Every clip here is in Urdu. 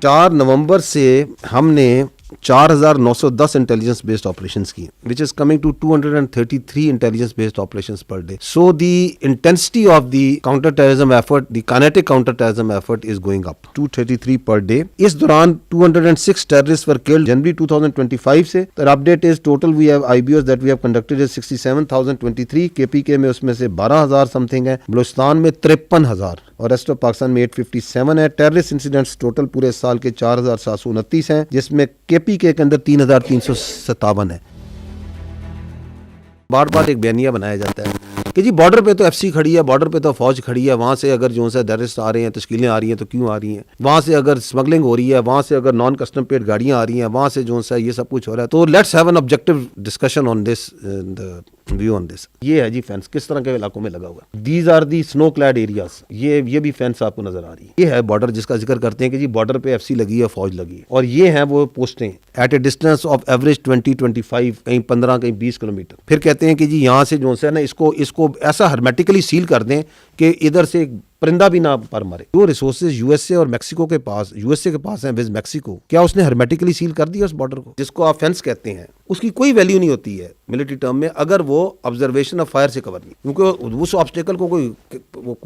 4 نومبر سے ہم نے 4,910 انٹیلیجنس بیسڈ آپریشنس کی, which is coming to 233 intelligence based operations per day. So the intensity of the counter terrorism effort, the kinetic counter terrorism effort is going up. 233 per day. اس دوران 206 terrorists were killed January 2025 سے. The update is total we have IBOs that we have conducted is 67,023. KPK میں اس میں سے 12,000 something ہے, بلوچستان میں 53,000 اور ریسٹ آف پاکستان میں 857 ہے. ٹیررسٹ انسیڈنٹس ٹوٹل پورے سال کے 4,729 ہیں, جس میں KPK کے اندر 3,357 ہے. بار بار ایک بیانیہ بنایا جاتا ہے کہ جی بارڈر پہ تو FC کھڑی ہے, بارڈر پہ تو فوج کھڑی ہے, وہاں سے اگر جو ہے ٹیررسٹ آ رہے ہیں, تشکیلیں آ رہی ہیں تو کیوں آ رہی ہیں, وہاں سے اگر اسمگلنگ ہو رہی ہے, وہاں سے اگر نان کسٹم پیڈ گاڑیاں آ رہی ہیں, وہاں سے جو ہے یہ سب کچھ ہو رہا ہے. تو let's have an objective discussion on this, view on this. یہ ہے جی فینس کس طرح کے علاقوں میں لگا ہوا ہے. دیز آر دی سنو کلیڈ ایریاز. یہ بھی فینس آپ کو نظر آ رہی ہے. یہ ہے بارڈر جس کا ذکر کرتے ہیں کہ جی بارڈر پہ FC لگی ہے, فوج لگی ہے, اور یہ ہیں وہ پوسٹیں at a distance of average 20-25, کہیں 15 کہیں 20 کلومیٹر. پھر کہتے ہیں کہ جی یہاں سے جو ہے نا اس کو ایسا ہرمیٹیکلی سیل کر دیں کہ ادھر سے پرندہ بھی نہ پر مرے. جو ریسورسز USA اور میکسیکو کے پاس, USA کے پاس ہیں ود میکسیکو, کیا اس نے ہرمیٹیکلی سیل کر دیا اس بارڈر کو, جس کو آپ فینس کہتے ہیں. اس کی کوئی ویلیو نہیں ہوتی ہے ملٹری ٹرم میں اگر وہ آبزرویشن آف فائر سے کور نہیں, کیونکہ اس آبسٹیکل کو کوئی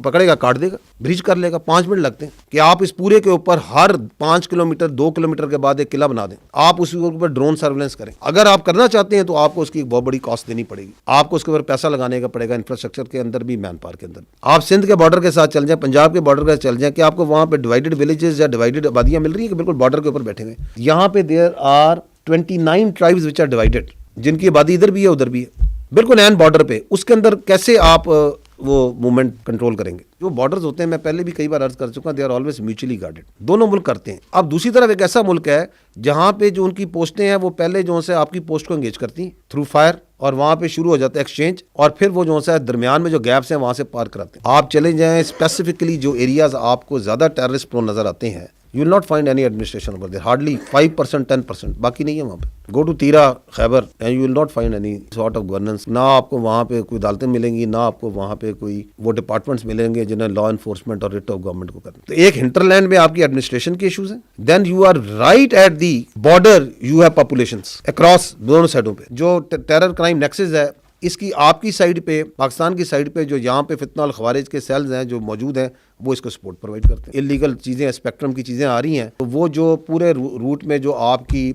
پکڑے گا, کاٹ دے گا, بریچ کر لے گا. 5 منٹ لگتے ہیں کہ آپ اس پورے کے اوپر ہر 5 کلومیٹر 2 کلومیٹر کے بعد ایک قلعہ بنا دیں. آپ اس کے اوپر ڈرون سرویلنس کریں. اگر آپ کرنا چاہتے ہیں تو آپ کو اس کی بہت بڑی کاسٹ دینی پڑے گی, آپ کو اس کے اوپر پیسہ لگانے کا پڑے گا, انفراسٹرکچر کے اندر بھی, مین پاور کے اندر. آپ سندھ کے بارڈر کے ساتھ چل جائیں, پنجاب کے بارڈر کے چل جائیں, کہ آپ کو وہاں پہ ڈیوائیڈڈ ولیجز یا ڈیوائیڈڈ آبادیاں مل رہی ہیں کہ بالکل بارڈر کے اوپر بیٹھے ہوئے. یہاں پہ there are 29 tribes which are divided, جن کی آبادی ادھر بھی ہے ادھر بھی ہے, بالکل این بارڈر پہ. اس کے اندر کیسے آپ وہ موومنٹ کنٹرول کریں گے؟ جو بارڈرز ہوتے ہیں, میں پہلے بھی کئی بار عرض کر چکا, they are always mutually guarded. دونوں ملک کرتے ہیں. اب دوسری طرف ایک ایسا ملک ہے جہاں پہ جو ان کی پوسٹیں ہیں وہ پہلے جو ہے آپ کی پوسٹ کو انگیج کرتی ہیں تھرو فائر, اور وہاں پہ شروع ہو جاتا ہے ایکسچینج, اور پھر وہ جو ہے درمیان میں جو گیپس ہیں وہاں سے پار کراتے ہیں. آپ چلے جائیں اسپیسیفکلی جو ایریاز آپ کو زیادہ ٹیررسٹ پرون نظر آتے ہیں, you will not find any administration over there, hardly 5%, 10%, باقی نہیں ہے وہاں پہ. go to تیرا خیبر and you will not find any sort of governance. نہ آپ کو وہاں پہ کوئی عدالتیں ملیں گی, نہ آپ کو وہاں پہ کوئی وہ ڈپارٹمنٹس ملیں گے جنہیں لا انفورسمنٹ اور ریٹ آف گورنمنٹ کو کرنا. تو ایک ہنٹر لینڈ میں آپ کی ایڈمنسٹریشن کے ایشوز ہیں. Then you are right at the border, you have populations across دونوں سائڈوں پہ. جو ٹیرر کرائم نیکسز ہے, اس کی آپ کی سائڈ پہ, پاکستان کی سائڈ پہ جو یہاں پہ فتنہ الخوارج کے سیلز ہیں جو موجود ہیں, وہ اس کو سپورٹ پرووائڈ کرتے ہیں. انلیگل چیزیں, اسپیکٹرم کی چیزیں آ رہی ہیں, تو وہ جو پورے روٹ میں جو آپ کی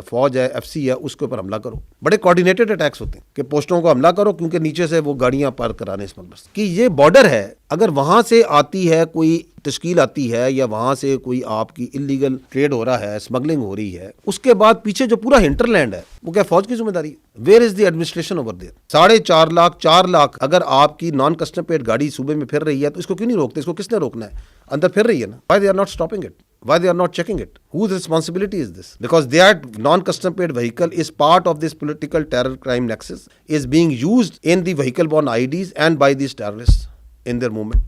فوج ہے, FC ہے, اس کے اوپر حملہ کرو. بڑے کوارڈینیٹڈ اٹیکس ہوتے ہیں کہ پوسٹوں کو حملہ کرو, کیونکہ نیچے سے وہ گاڑیاں پار کرانے اسمگلرز. کہ یہ بارڈر ہے, اگر وہاں سے آتی ہے کوئی تشکیل آتی ہے, یا وہاں سے کوئی آپ کی انلیگل ٹریڈ ہو رہا ہے, اسمگلنگ ہو رہی ہے, اس کے بعد پیچھے جو پورا ہنٹر لینڈ ہے وہ کیا فوج کی ذمہ داری ہے؟ Where is the administration over there? 4.5 lakh 4 lakh اگر آپ کی نان کسٹم پیڈ گاڑی صوبے میں پھر رہی ہے, تو اس کو کیوں نہیں روکتے؟ اس کو کس نے روکنا ہے؟ اندر پھر رہی ہے نا. why they are not stopping it? why they are not checking it? whose responsibility is this? Because that non-custom paid vehicle is part of this political terror crime nexus, is being used in the vehicle borne IDs and by these terrorists in their movement.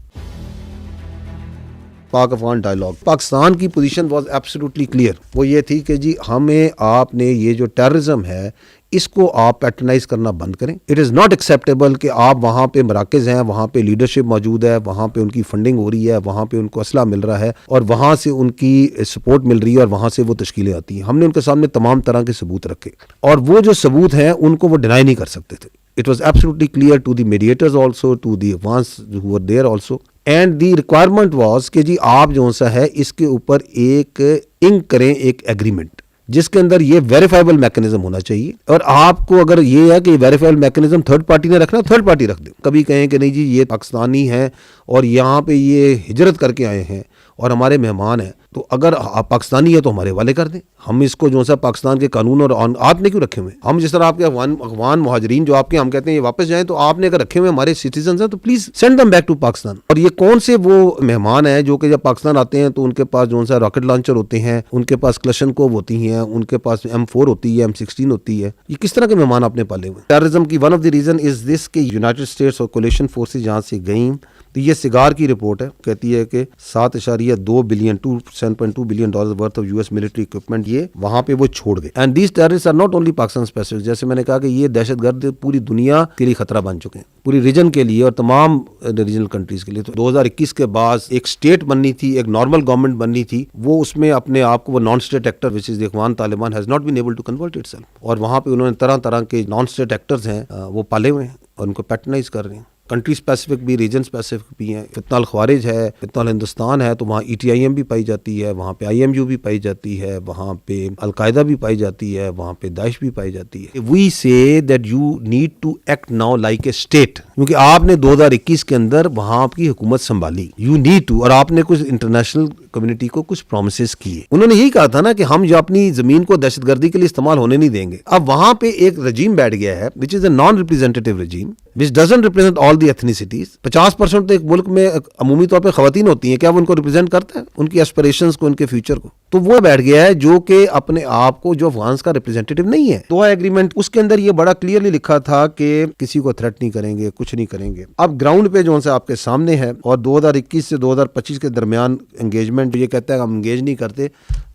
Pak Afghan dialogue, Pakistan کی پوزیشن واز ایبسولوٹلی کلیئر. وہ یہ تھی کہ جی ہمیں, آپ نے یہ جو ٹیررزم ہے اس کو آپ پیٹرنائز کرنا بند کریں. اٹ از ناٹ ایکسیپٹیبل کہ آپ وہاں پہ مراکز ہیں, وہاں پہ لیڈرشپ موجود ہے, وہاں پہ ان کی فنڈنگ ہو رہی ہے, وہاں پہ ان کو اسلحہ مل رہا ہے, اور وہاں سے ان کی سپورٹ مل رہی ہے, اور وہاں سے وہ تشکیلیں آتی ہیں. ہم نے ان کے سامنے تمام طرح کے ثبوت رکھے, اور وہ جو ثبوت ہیں ان کو وہ ڈینائی نہیں کر سکتے تھے. It was absolutely clear to the mediators also, to the ones who were there also. And the requirement was کہ جی آپ جو سا ہے اس کے اوپر ایک انک کریں, ایک ایگریمنٹ, جس کے اندر یہ ویریفائبل میکنزم ہونا چاہیے. اور آپ کو اگر یہ ہے کہ ویریفائبل میکنزم تھرڈ پارٹی نے رکھنا, تھرڈ پارٹی رکھ دیں. کبھی کہیں کہ نہیں جی یہ پاکستانی ہیں اور یہاں پہ یہ ہجرت کر کے آئے ہیں اور ہمارے مہمان ہیں, تو اگر آپ پاکستانی ہے تو ہمارے حوالے کر دیں. ہم اس کو جو سا پاکستان کے قانون اور آپ نے کیوں رکھے ہوئے؟ ہم جس طرح آپ کے افغان مہاجرین جو آپ کے, ہم کہتے ہیں یہ واپس جائیں, تو آپ نے اگر رکھے ہوئے ہمارے سٹیزنز ہیں تو please send them back to Pakistan. اور یہ کون سے وہ مہمان ہیں جو کہ جب پاکستان آتے ہیں تو ان کے پاس جو سا راکٹ لانچر ہوتے ہیں, ان کے پاس کلشنکوف ہوتی ہیں, ان کے پاس M4 ہوتی ہے, M16 ہوتی ہے. یہ کس طرح کے مہمان آپ نے پالے ہوئے؟ ٹیررزم کی one of the reason is this کہ یونائٹڈ اسٹیٹس اور کولیشن فورسز جہاں سے گئیں, تو یہ سگار کی رپورٹ ہے, کہتی ہے کہ 7.2 billion 2 $7.2 billion worth of US military equipment یہ وہاں پہ وہ چھوڑ گئے. And these terrorists are not only Pakistan specific. جیسے میں نے کہا کہ یہ دہشت گرد پوری دنیا کے لیے خطرہ بن چکے ہیں, پوری ریجن کے لیے اور تمام ریجنل کنٹریز کے لیے. تو 2021 کے بعد ایک اسٹیٹ بننی تھی, ایک نارمل گورنمنٹ بننی تھی, وہ اس میں اپنے آپ کو وہ non state actor which is Ikhwan Taliban has not been able to convert itself. اور وہاں پہ انہوں نے طرح طرح کے نان اسٹیٹ ایکٹرز ہیں وہ پالے ہوئے ہیں اور ان کو پیٹرنائز کر رہے ہیں. کنٹری اسپیسیفک بھی, ریجن اسپیسیفک بھی ہیں. فتنہ الخوارج ہے, فتنہ الہندوستان ہے, تو وہاں ETIM بھی پائی جاتی ہے, وہاں پہ IMU بھی پائی جاتی ہے, وہاں پہ القاعدہ بھی پائی جاتی ہے, وہاں پہ داعش بھی پائی جاتی ہے. We say that you need to act now like a state, کیونکہ آپ نے 2021 کے اندر وہاں آپ کی حکومت سنبھالی. یو نیڈ ٹو, اور آپ نے کچھ انٹرنیشنل کمیونٹی کو کچھ پرومسز کیے. انہوں نے یہی کہا تھا نا کہ ہم جو اپنی زمین کو دہشت گردی کے لیے استعمال ہونے نہیں دیں گے. اب وہاں پہ ایک رجیم بیٹھ گیا ہے which is a non representative regime which doesn't represent all the ethnicities. 50% تو ایک ملک میں عمومی طور پہ خواتین ہوتی ہیں, کیا وہ ان کو ریپرزینٹ کرتا ہے, ان کی ایسپریشنز کو, ان کے فیوچر کو؟ تو وہ بیٹھ گیا ہے جو کہ اپنے آپ کو جو افغانس کا ریپرزینٹیو نہیں ہے. دوحہ ایگریمنٹ اس کے اندر یہ بڑا کلیئرلی لکھا تھا کہ کسی کو تھریٹ نہیں کریں گے, کچھ نہیں کریں گے. اب گراؤنڈ پہ جو سے آپ کے سامنے ہے, اور 2021 سے 2025 کے درمیان انگیجمنٹ یہ کہتا ہے کہ ہم انگیج نہیں کرتے.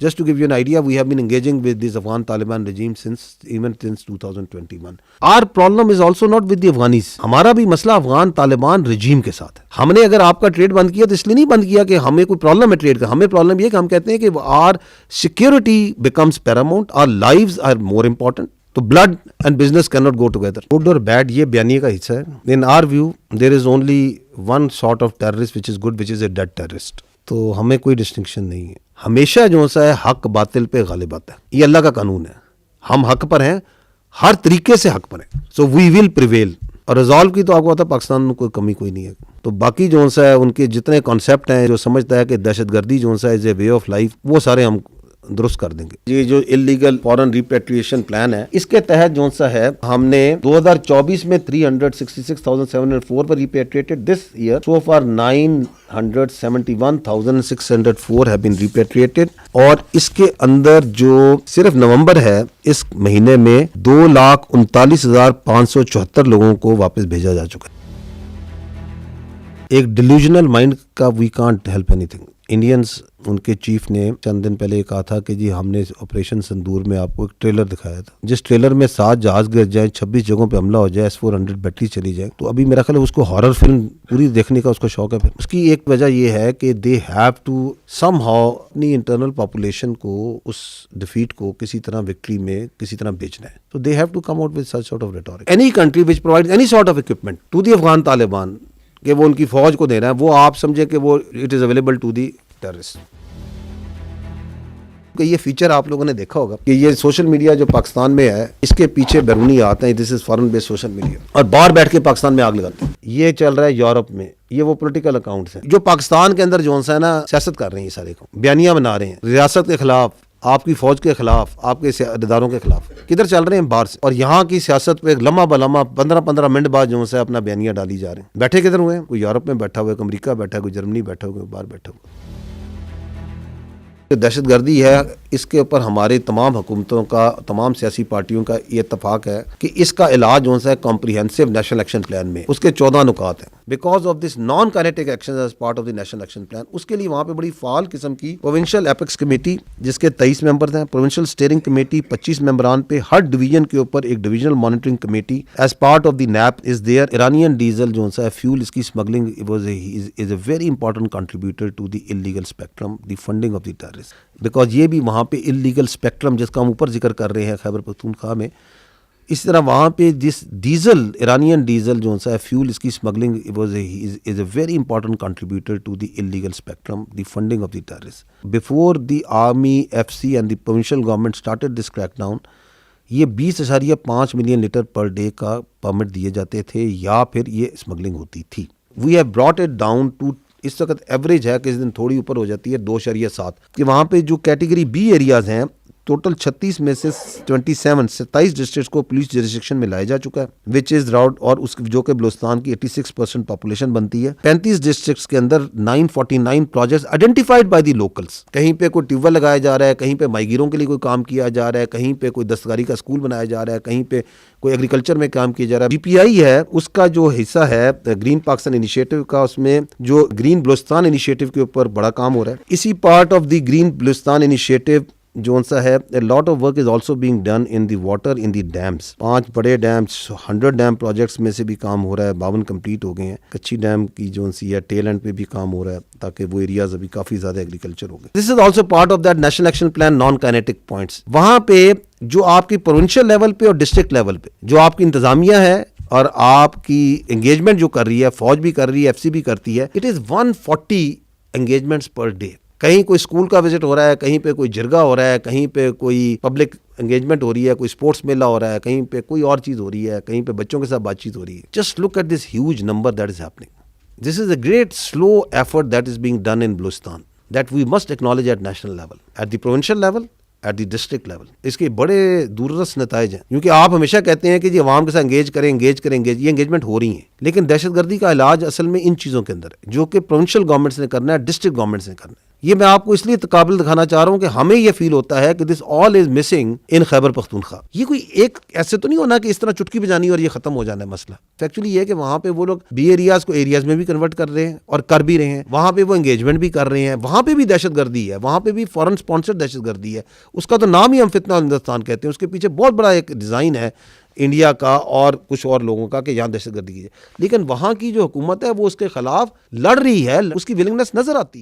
Just to give you an idea, we have been engaging with this Afghan Taliban regime since 2021. Our problem is also not with the Afghanis. ہمارا بھی مسئلہ افغان طالبان رجیم کے ساتھ ہے. ہم نے اگر آپ کا ٹریڈ بند کیا تو اس لیے نہیں بند کیا کہ ہمیں کوئی پرابلم ہے ٹریڈ کا. ہمیں پرابلم یہ کہ ہم کہتے ہیں کہ our security becomes paramount, our lives are more important. تو blood and business cannot go together. Good or bad یہ بیانیے کا حصہ ہے. In our view, there is only one sort of terrorist which is good, which is a dead terrorist. تو ہمیں کوئی ڈسٹنکشن نہیں ہے. ہمیشہ جو سا ہے حق باطل پہ غالب آتا ہے. یہ اللہ کا قانون ہے. ہم حق پر ہیں, ہر طریقے سے حق پر ہیں. سو وی ول پریویل. اور ریزالو کی تو آپ کو پتا پاکستان میں کوئی کمی کوئی نہیں ہے. تو باقی جو سا ہے ان کے جتنے کانسیپٹ ہیں, جو سمجھتا ہے کہ دہشت گردی جو سا از اے وے آف لائف, وہ سارے ہم درست کر دیں گے. یہ جو انلیگل فورن ریپیٹریشن پلان ہے, اس کے تحت جو سا ہے ہم نے 2024 میں 366,704 پر repatriated. This year so far 971,604 have been repatriated. اور اس کے اندر جو صرف نومبر ہے, اس مہینے میں 2,39,574 لوگوں کو واپس بھیجا جا چکا ہے. ایک ڈیلیوژنل مائنڈ کا وی کانٹ ہیلپ اینی تھنگ. انڈینز, ان کے چیف نے چند دن پہلے کہا تھا کہ جی ہم نے آپریشن سندور میں آپ کو ایک ٹریلر دکھایا تھا, جس ٹریلر میں 7 جہاز گر جائیں, 26 جگہوں پہ حملہ ہو جائے, S-400 بیٹری چلی جائے. تو ابھی میرا خیال ہے اس کو ہارر فلم پوری دیکھنے کا اس کو شوق ہے. پھر اس کی ایک وجہ یہ ہے کہ they have to somehow اپنی انٹرنل پاپولیشن کو اس ڈیفیٹ کو کسی طرح وکٹری میں کسی طرح بیچنا ہے. تو they have to come out with such sort of rhetoric. Any country which provides any sort of equipment to the Afghan Taliban, کہ وہ ان کی فوج کو دے رہا ہے, وہ آپ سمجھے کہ وہ it is available to the terrorist. کہ یہ فیچر آپ لوگوں نے دیکھا ہوگا کہ یہ سوشل میڈیا جو پاکستان میں ہے, اس کے پیچھے بیرونی آتے ہیں. This is foreign based social media, اور باہر بیٹھ کے پاکستان میں آگ لگاتے ہیں. یہ چل رہا ہے یورپ میں, یہ وہ پولیٹیکل اکاؤنٹس ہیں جو پاکستان کے اندر جو ہے نا سیاست کر رہے ہیں. یہ سارے کو بیانیاں بنا رہے ہیں ریاست کے خلاف, آپ کی فوج کے خلاف, آپ کے اداروں کے خلاف. کدھر چل رہے ہیں؟ باہر سے. اور یہاں کی سیاست پہ لمحہ بلمحہ 15 منٹ بعد جو ہے اپنا بیانیاں ڈالی جا رہے ہیں. بیٹھے کدھر ہوئے ہیں؟ کوئی یورپ میں بیٹھا ہوا ہے, کوئی امریکہ بیٹھا ہے, کوئی جرمنی بیٹھا ہوا ہے, کوئی باہر بیٹھا ہوا ہے. دہشت گردی ہے, اس کے اوپر ہمارے تمام حکومتوں کا, تمام سیاسی پارٹیوں کا یہ اتفاق ہے کہ اس کا علاج جو ہے کمپریہنسو نیشنل ایکشن پلان میں اس کے 14 نکات ہیں. Because of this non kinetic action as part of the national action plan, اس کے لیے وہاں پہ بڑی فعال قسم کی پروونشل ایپیکس کمیٹی جس کے 23 ممبرز ہیں, پروونشل اسٹیئرنگ کمیٹی 25 ممبران پہ, ہر ڈویژن کے اوپر ایک divisional monitoring committee as part of the NAP is there. Iranian diesel جو ہے فیول, اس کی smuggling is a very important contributor to the illegal spectrum, the funding of the terrorist. Because یہ بھی وہاں پہ انلیگل اسپیکٹرم جس کا ہم اوپر ذکر کر رہے ہیں خیبر پختونخوا میں, اس طرح وہاں پہ جس ڈیزل, ایرانین ڈیزل جو ہے فیول, اس کی smuggling is a very important contributor to the illegal spectrum, the funding of the terrorist. Before the army, FC and the provincial government started this crack down, یہ 20.5 ملین لیٹر پر ڈے کا پرمٹ دیے جاتے تھے یا پھر یہ اسمگلنگ ہوتی تھی. We have brought it down to, اس وقت ایوریج ہے کہ اس دن تھوڑی اوپر ہو جاتی ہے 2.7, کہ وہاں پہ جو کیٹیگری B ایریاز ہیں ٹوٹل 36 میں سے 27 ڈسٹرکٹس کو پولیس جوریسڈکشن میں لایا جا چکا ہے وچ از راؤڈ، اور اس جو کہ بلوچستان کی 86% پاپولیشن بنتی ہے. 35 ڈسٹرکٹس کے اندر 949 projects identified by the locals. کہیں پہ کوئی ٹیوب ویل لگایا جا رہا ہے، کہیں پہ ماہی گیروں کے لیے کوئی کام کیا جا رہا ہے، کہیں پہ کوئی دستکاری کا اسکول بنایا جا رہا ہے، کہیں پہ کوئی ایگریکلچر میں کام کیا جا رہا ہے. BPI ہے اس کا جو حصہ ہے گرین پاکستان انیشیٹو کا، اس میں جو گرین بلوچستان انیشیٹو کے اوپر بڑا کام ہو رہا ہے. اسی part of the green Balochistan initiative جو سا ہے lot of work is also being done in the water in the dams. 5 بڑے ڈیمس 100 ڈیم پروجیکٹس میں سے بھی کام ہو رہا ہے. 52 کمپلیٹ ہو گئے ہیں. کچھی ڈیم کی جو سی ہے ٹیل اینڈ پہ بھی کام ہو رہا ہے تاکہ وہ ایریاز ابھی کافی زیادہ ایگریکلچر ہو گئے. This is also part of that national action plan non kinetic points. وہاں پہ جو آپ کی پروونشل لیول پہ اور ڈسٹرکٹ لیول پہ جو آپ کی انتظامیہ ہے اور آپ کی انگیجمنٹ جو کر رہی ہے، فوج بھی کر رہی ہے، FC بھی کرتی ہے، it is 140 engagements per day. کہیں کوئی اسکول کا وزٹ ہو رہا ہے، کہیں پہ کوئی جرگہ ہو رہا ہے، کہیں پہ کوئی پبلک انگیجمنٹ ہو رہی ہے، کوئی اسپورٹس میلہ ہو رہا ہے، کہیں پہ کوئی اور چیز ہو رہی ہے، کہیں پہ بچوں کے ساتھ بات چیت ہو رہی ہے. Just look at this huge number that is happening. This is a great slow effort that is being done in Balochistan that we must acknowledge at national level, at the provincial level, at the district level. اس کے بڑے دوررس نتائج ہیں، کیونکہ آپ ہمیشہ کہتے ہیں کہ جی عوام کے ساتھ انگیج کریں، یہ انگیجمنٹ ہو رہی ہیں، لیکن دہشت گردی کا علاج اصل میں ان چیزوں کے اندر ہے جو کہ پروونشل گورنمنٹس نے کرنا ہے، ڈسٹرکٹ گورنمنٹس نے کرنا ہے. یہ میں آپ کو اس لیے قابل دکھانا چاہ رہا ہوں کہ ہمیں یہ فیل ہوتا ہے کہ دس آل is missing in Khyber Pakhtunkhwa. یہ کوئی ایک ایسے تو نہیں ہونا کہ اس طرح چٹکی بجانی اور یہ ختم ہو جانا ہے مسئلہ. ایکچولی یہ ہے کہ وہاں پہ وہ لوگ بی ایریاز کو ایریاز میں بھی کنورٹ کر رہے ہیں اور کر بھی رہے ہیں. وہاں پہ وہ انگیجمنٹ بھی کر رہے ہیں، وہاں پہ بھی دہشت گردی ہے، وہاں پہ بھی فورن اسپانسرڈ دہشت گردی ہے. اس کا تو نام ہی ہم فتنہ ہندوستان کہتے ہیں. اس کے پیچھے بہت بڑا ایک ڈیزائن ہے انڈیا کا اور کچھ اور لوگوں کا کہ یہاں دہشت گردی کی ہے. لیکن وہاں کی جو حکومت ہے وہ اس کے خلاف لڑ رہی ہے، اس کی ولنگنس نظر آتی ہے.